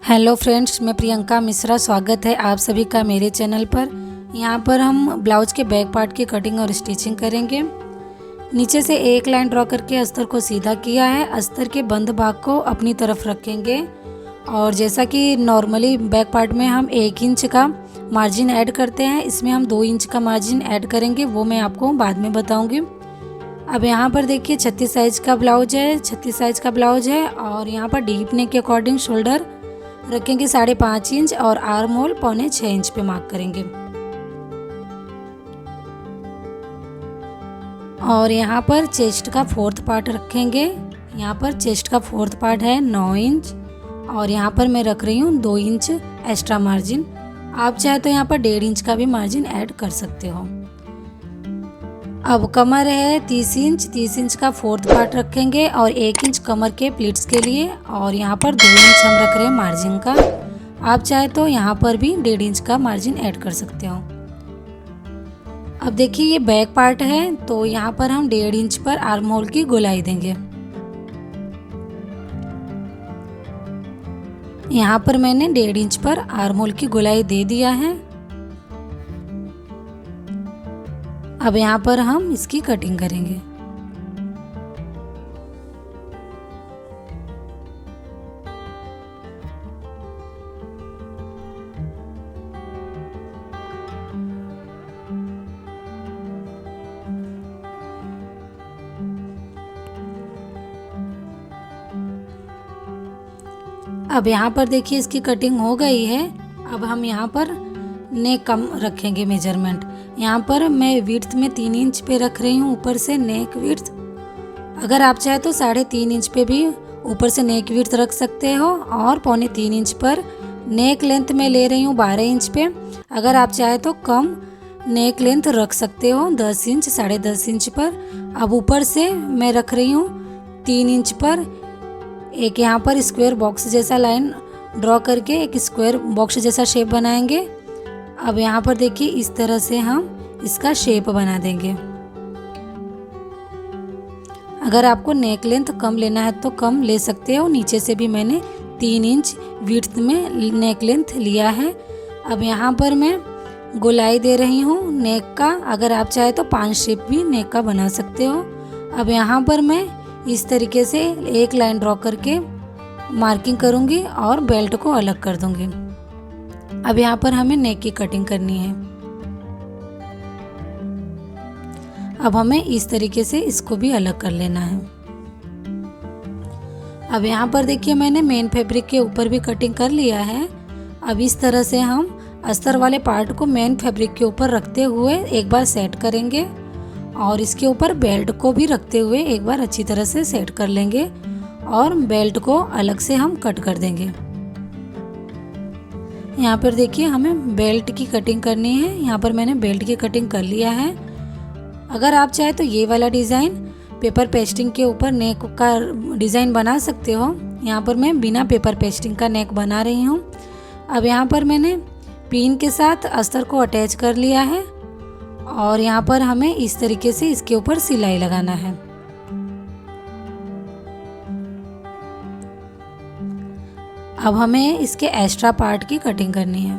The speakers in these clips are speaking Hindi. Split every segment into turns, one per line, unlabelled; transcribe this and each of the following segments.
हेलो फ्रेंड्स, मैं प्रियंका मिश्रा। स्वागत है आप सभी का मेरे चैनल पर। यहाँ पर हम ब्लाउज के बैक पार्ट की कटिंग और स्टिचिंग करेंगे। नीचे से एक लाइन ड्रॉ करके अस्तर को सीधा किया है। अस्तर के बंद भाग को अपनी तरफ रखेंगे और जैसा कि नॉर्मली बैक पार्ट में हम 1 इंच का मार्जिन ऐड करते हैं, इसमें हम 2 इंच का मार्जिन ऐड करेंगे, वो मैं आपको बाद में बताऊँगी। अब यहाँ पर देखिए 36 साइज़ का ब्लाउज है, 36 साइज़ का ब्लाउज है और यहाँ पर डीप नेक के अकॉर्डिंग शोल्डर रखेंगे 5.5 इंच और आर्म होल 6.25 इंच पे मार्क करेंगे। और यहाँ पर चेस्ट का 4th पार्ट रखेंगे। यहाँ पर चेस्ट का 4th पार्ट है 9 इंच और यहाँ पर मैं रख रही हूँ 2 इंच एक्स्ट्रा मार्जिन। आप चाहे तो यहाँ पर 1.5 इंच का भी मार्जिन ऐड कर सकते हो। अब कमर है 30 इंच, 30 इंच का 4th पार्ट रखेंगे और 1 इंच कमर के प्लीट्स के लिए और यहाँ पर 2 इंच हम रख रहे हैं मार्जिन का। आप चाहे तो यहाँ पर भी 1.5 इंच का मार्जिन ऐड कर सकते हो। अब देखिए ये बैक पार्ट है तो यहाँ पर हम 1.5 इंच पर आर्म होल की गोलाई देंगे। यहाँ पर मैंने 1.5 इंच पर आर्म होल की गोलाई दे दिया है। अब यहाँ पर हम इसकी कटिंग करेंगे। अब यहाँ पर देखिए इसकी कटिंग हो गई है। अब हम यहाँ पर नेक कम रखेंगे मेजरमेंट। यहाँ पर मैं विड्थ में 3 इंच पे रख रही हूँ ऊपर से नेक विड्थ। अगर आप चाहे तो 3.5 इंच पे भी ऊपर से नेक विड्थ रख सकते हो और 3.25 इंच पर नेक लेंथ में ले रही हूँ 12 इंच पे। अगर आप चाहे तो कम नेक लेंथ रख सकते हो 10 इंच 10.5 इंच पर। अब ऊपर से मैं रख रही हूँ 3 इंच पर। एक यहाँ पर स्क्वायर बॉक्स जैसा लाइन ड्रॉ करके एक स्क्वायर बॉक्स जैसा शेप बनाएंगे। अब यहाँ पर देखिए इस तरह से हम इसका शेप बना देंगे। अगर आपको नेक लेंथ कम लेना है तो कम ले सकते हो। नीचे से भी मैंने 3 इंच विड्थ में नेक लेंथ लिया है। अब यहाँ पर मैं गोलाई दे रही हूँ नेक का। अगर आप चाहे तो 5 शेप भी नेक का बना सकते हो। अब यहाँ पर मैं इस तरीके से एक लाइन ड्रॉ करके मार्किंग करूँगी और बेल्ट को अलग कर दूँगी। अब यहाँ पर हमें नेक की कटिंग करनी है। अब हमें इस तरीके से इसको भी अलग कर लेना है। अब यहाँ पर देखिए मैंने मेन फैब्रिक के ऊपर भी कटिंग कर लिया है। अब इस तरह से हम अस्तर वाले पार्ट को मेन फैब्रिक के ऊपर रखते हुए एक बार सेट करेंगे और इसके ऊपर बेल्ट को भी रखते हुए एक बार अच्छी तरह से सेट कर लेंगे और बेल्ट को अलग से हम कट कर देंगे। यहाँ पर देखिए हमें बेल्ट की कटिंग करनी है। यहाँ पर मैंने बेल्ट की कटिंग कर लिया है। अगर आप चाहे तो ये वाला डिज़ाइन पेपर पेस्टिंग के ऊपर नेक का डिज़ाइन बना सकते हो। यहाँ पर मैं बिना पेपर पेस्टिंग का नेक बना रही हूँ। अब यहाँ पर मैंने पिन के साथ अस्तर को अटैच कर लिया है और यहाँ पर हमें इस तरीके से इसके ऊपर सिलाई लगाना है। अब हमें इसके एक्स्ट्रा पार्ट की कटिंग करनी है।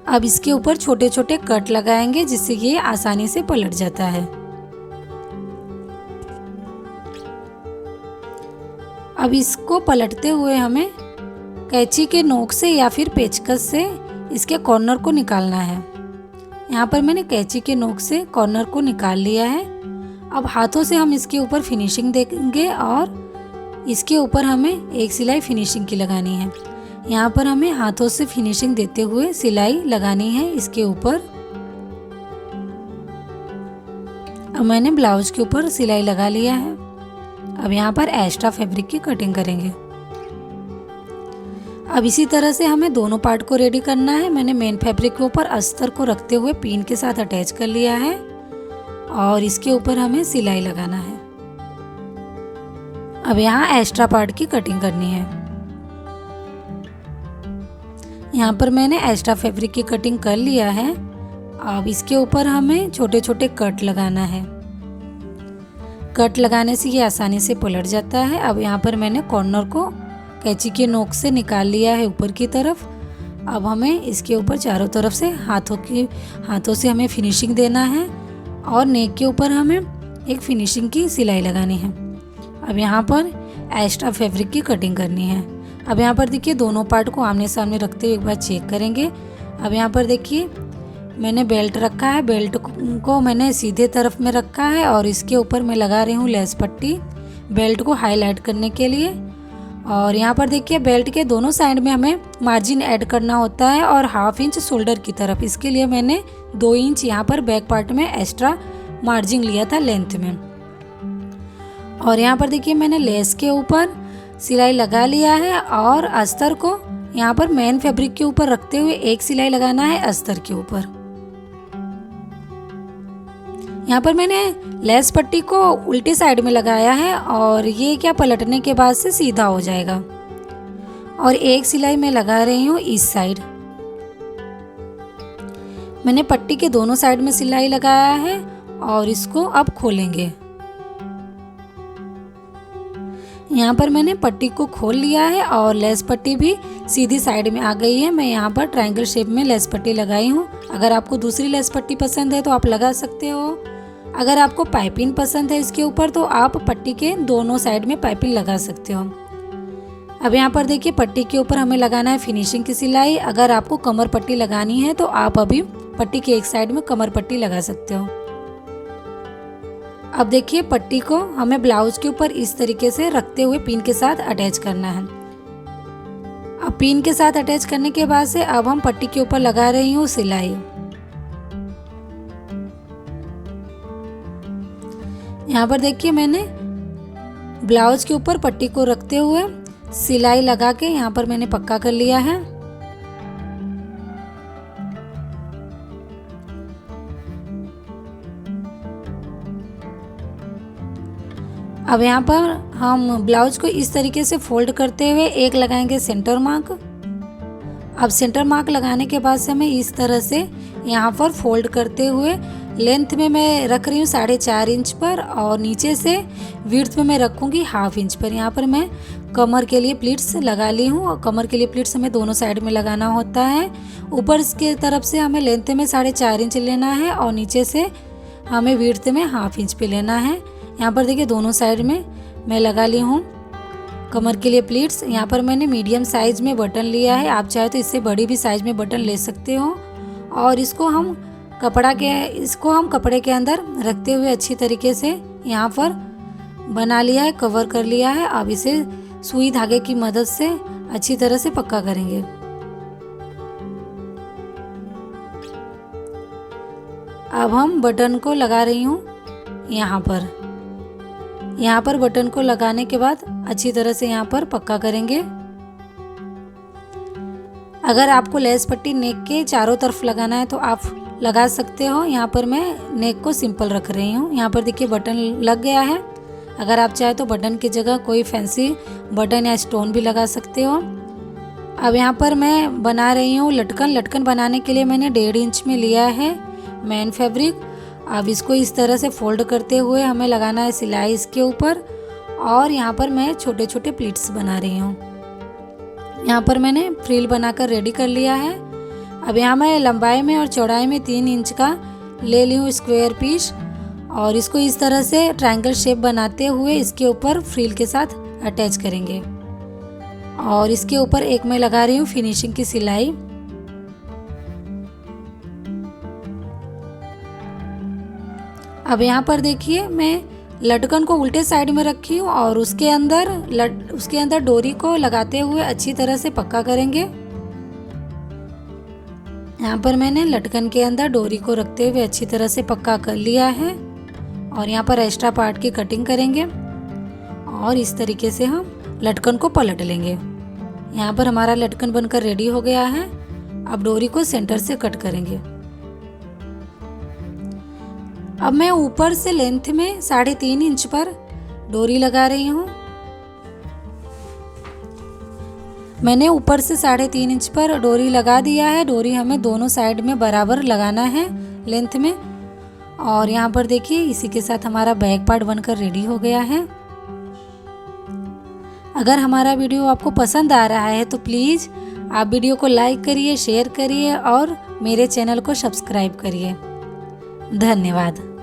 अब इसके ऊपर छोटे छोटे कट लगाएंगे जिससे ये आसानी से पलट जाता है। अब इसको पलटते हुए हमें कैंची के नोक से या फिर पेचकस से इसके कॉर्नर को निकालना है। यहाँ पर मैंने कैंची के नोक से कॉर्नर को निकाल लिया है। अब हाथों से हम इसके ऊपर फिनिशिंग देंगे और इसके ऊपर हमें एक सिलाई फिनिशिंग की लगानी है। यहाँ पर हमें हाथों से फिनिशिंग देते हुए सिलाई लगानी है इसके ऊपर। अब मैंने ब्लाउज के ऊपर सिलाई लगा लिया है। अब यहाँ पर एक्स्ट्रा फैब्रिक की कटिंग करेंगे। अब इसी तरह से हमें दोनों पार्ट को रेडी करना है। मैंने मेन फैब्रिक के ऊपर अस्तर को रखते हुए पिन के साथ अटैच कर लिया है और इसके ऊपर हमें सिलाई लगाना है। अब यहाँ एक्स्ट्रा पार्ट की कटिंग करनी है। यहाँ पर मैंने एक्स्ट्रा फैब्रिक की कटिंग कर लिया है। अब इसके ऊपर हमें छोटे छोटे कट लगाना है। कट लगाने से ये आसानी से पलट जाता है। अब यहाँ पर मैंने कॉर्नर को कैंची के नोक से निकाल लिया है ऊपर की तरफ। अब हमें इसके ऊपर चारों तरफ से हाथों से हमें फिनिशिंग देना है और नेक के ऊपर हमें एक फिनिशिंग की सिलाई लगानी है। अब यहाँ पर एक्स्ट्रा फैब्रिक की कटिंग करनी है। अब यहाँ पर देखिए दोनों पार्ट को आमने सामने रखते हुए एक बार चेक करेंगे। अब यहाँ पर देखिए मैंने बेल्ट रखा है, बेल्ट को मैंने सीधे तरफ में रखा है और इसके ऊपर मैं लगा रही हूँ लेस पट्टी बेल्ट को हाईलाइट करने के लिए। और यहाँ पर देखिए बेल्ट के दोनों साइड में हमें मार्जिन ऐड करना होता है और 1/2 इंच शोल्डर की तरफ। इसके लिए मैंने 2 इंच यहाँ पर बैक पार्ट में एक्स्ट्रा मार्जिन लिया था लेंथ में। और यहाँ पर देखिए मैंने लेस के ऊपर सिलाई लगा लिया है और अस्तर को यहाँ पर मेन फैब्रिक के ऊपर रखते हुए एक सिलाई लगाना है अस्तर के ऊपर। यहाँ पर मैंने लेस पट्टी को उल्टी साइड में लगाया है और ये क्या पलटने के बाद से सीधा हो जाएगा। और एक सिलाई मैं लगा रही हूँ इस साइड। मैंने पट्टी के दोनों साइड में सिलाई लगाया है और इसको अब खोलेंगे। यहाँ पर मैंने पट्टी को खोल लिया है और लेस पट्टी भी सीधी साइड में आ गई है। मैं यहाँ पर ट्रायंगल शेप में लेस पट्टी लगाई हूँ। अगर आपको दूसरी लेस पट्टी पसंद है तो आप लगा सकते हो। अगर आपको पाइपिंग पसंद है इसके ऊपर तो आप पट्टी के दोनों साइड में पाइपिंग लगा सकते हो। अब यहाँ पर देखिए पट्टी के ऊपर हमें लगाना है फिनिशिंग की सिलाई। अगर आपको कमर पट्टी लगानी है तो आप अभी पट्टी के एक साइड में कमर पट्टी लगा सकते हो। अब देखिए पट्टी को हमें ब्लाउज के ऊपर इस तरीके से रखते हुए पिन के साथ अटैच करना है। अब पिन के साथ अटैच करने के बाद से अब हम पट्टी के ऊपर लगा रही हूँ सिलाई। यहाँ पर देखिए मैंने ब्लाउज के ऊपर पट्टी को रखते हुए सिलाई लगा के यहाँ पर मैंने पक्का कर लिया है। अब यहाँ पर हम ब्लाउज को इस तरीके से फोल्ड करते हुए एक लगाएंगे सेंटर मार्क। अब सेंटर मार्क लगाने के बाद से हमें इस तरह से यहाँ पर फोल्ड करते हुए लेंथ में मैं रख रही हूँ 4.5 इंच पर और नीचे से विड्थ में मैं रखूँगी 1/2 इंच पर। यहाँ पर मैं कमर के लिए प्लीट्स लगा ली हूँ और कमर के लिए प्लीट्स हमें दोनों साइड में लगाना होता है। ऊपर की तरफ से हमें लेंथ में 4.5 इंच लेना है और नीचे से हमें विड्थ में 1/2 इंच पे लेना है। यहाँ पर देखिए दोनों साइड में मैं लगा ली हूँ कमर के लिए प्लीट्स। यहाँ पर मैंने मीडियम साइज में बटन लिया है, आप चाहे तो इससे बड़ी भी साइज में बटन ले सकते हो। और इसको हम कपड़े के अंदर रखते हुए अच्छी तरीके से यहाँ पर बना लिया है, कवर कर लिया है। अब इसे सुई धागे की मदद से अच्छी तरह से पक्का करेंगे। अब हम बटन को लगा रही हूँ यहाँ पर बटन को लगाने के बाद अच्छी तरह से यहाँ पर पक्का करेंगे। अगर आपको लेस पट्टी नेक के चारों तरफ लगाना है तो आप लगा सकते हो। यहाँ पर मैं नेक को सिंपल रख रही हूँ। यहाँ पर देखिए बटन लग गया है। अगर आप चाहे तो बटन की जगह कोई फैंसी बटन या स्टोन भी लगा सकते हो। अब यहाँ पर मैं बना रही हूँ लटकन। लटकन बनाने के लिए मैंने 1.5 इंच में लिया है मेन फैब्रिक। अब इसको इस तरह से फोल्ड करते हुए हमें लगाना है सिलाई इसके ऊपर और यहाँ पर मैं छोटे छोटे प्लीट्स बना रही हूँ। यहाँ पर मैंने फ्रिल बनाकर रेडी कर लिया है। अब यहाँ मैं लंबाई में और चौड़ाई में 3 इंच का ले ली हूँ स्क्वायर पीस और इसको इस तरह से ट्रायंगल शेप बनाते हुए इसके ऊपर फ्रिल के साथ अटैच करेंगे। और इसके ऊपर एक मैं लगा रही हूँ फिनिशिंग की सिलाई। अब यहाँ पर देखिए मैं लटकन को उल्टे साइड में रखी हूँ और उसके अंदर डोरी को लगाते हुए अच्छी तरह से पक्का करेंगे। यहाँ पर मैंने लटकन के अंदर डोरी को रखते हुए अच्छी तरह से पक्का कर लिया है और यहाँ पर एक्स्ट्रा पार्ट की कटिंग करेंगे और इस तरीके से हम लटकन को पलट लेंगे। यहाँ पर हमारा लटकन बनकर रेडी हो गया है। अब डोरी को सेंटर से कट करेंगे। अब मैं ऊपर से लेंथ में 3.5 इंच पर डोरी लगा रही हूँ। मैंने ऊपर से 3.5 इंच पर डोरी लगा दिया है। डोरी हमें दोनों साइड में बराबर लगाना है लेंथ में और यहाँ पर देखिए इसी के साथ हमारा बैक पार्ट बनकर रेडी हो गया है। अगर हमारा वीडियो आपको पसंद आ रहा है तो प्लीज़ आप वीडियो को लाइक करिए, शेयर करिए और मेरे चैनल को सब्सक्राइब करिए। धन्यवाद।